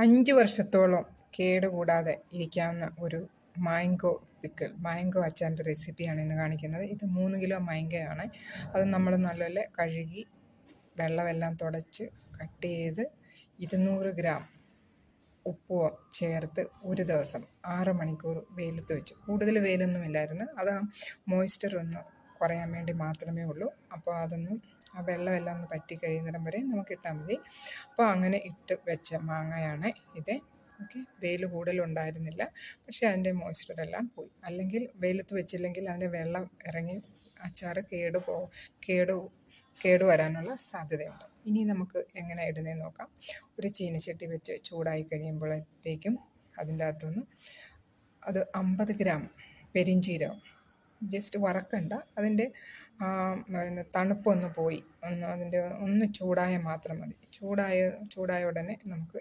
5 വർഷത്തോളം കേടുകൂടാതെ ഇരിക്കാവുന്ന ഒരു മാംഗോ അച്ചാറിൻ്റെ റെസിപ്പിയാണ് ഇന്ന് കാണിക്കുന്നത്. ഇത് 3 കിലോ മാംഗോയാണ്. അത് നമ്മൾ നല്ലപോലെ കഴുകി വെള്ളമെല്ലാം തുടച്ച് കട്ട് ചെയ്ത് 200 ഗ്രാം ഉപ്പ് ചേർത്ത് ഒരു ദിവസം 6 മണിക്കൂർ വെയിലത്ത് വെച്ചു. കൂടുതൽ വെയിലൊന്നുമില്ലായിരുന്നു. അത് ആ മോയ്സ്ചർ ഒന്ന് കുറയാൻ വേണ്ടി മാത്രമേ ഉള്ളൂ. അപ്പോൾ അതൊന്നും ആ വെള്ളമെല്ലാം ഒന്ന് പറ്റി കഴിയുന്നിടം വരെ നമുക്ക് ഇട്ടാൽ മതി. അപ്പോൾ അങ്ങനെ ഇട്ട് വെച്ച മാങ്ങയാണ് ഇത്. ഓക്കെ, വെയിൽ കൂടുതലുണ്ടായിരുന്നില്ല, പക്ഷേ അതിൻ്റെ മോയ്സ്ചറെല്ലാം പോയി. അല്ലെങ്കിൽ വെയിലത്ത് വെച്ചില്ലെങ്കിൽ അതിൻ്റെ വെള്ളം ഇറങ്ങി അച്ചാർ കേടുവരാനുള്ള സാധ്യതയുണ്ട്. ഇനി നമുക്ക് എങ്ങനെ ഇടുന്നതെന്ന് നോക്കാം. ഒരു ചീനച്ചട്ടി വെച്ച് ചൂടായി കഴിയുമ്പോഴത്തേക്കും അതിൻ്റെ അകത്തുനിന്ന് അത് 50 ഗ്രാം പെരിഞ്ചീരകം ജസ്റ്റ് വറക്കണ്ട, അതിൻ്റെ തണുപ്പൊന്ന് പോയി അതിൻ്റെ ഒന്ന് ചൂടായാൽ മാത്രം മതി. ചൂടായ ഉടനെ നമുക്ക്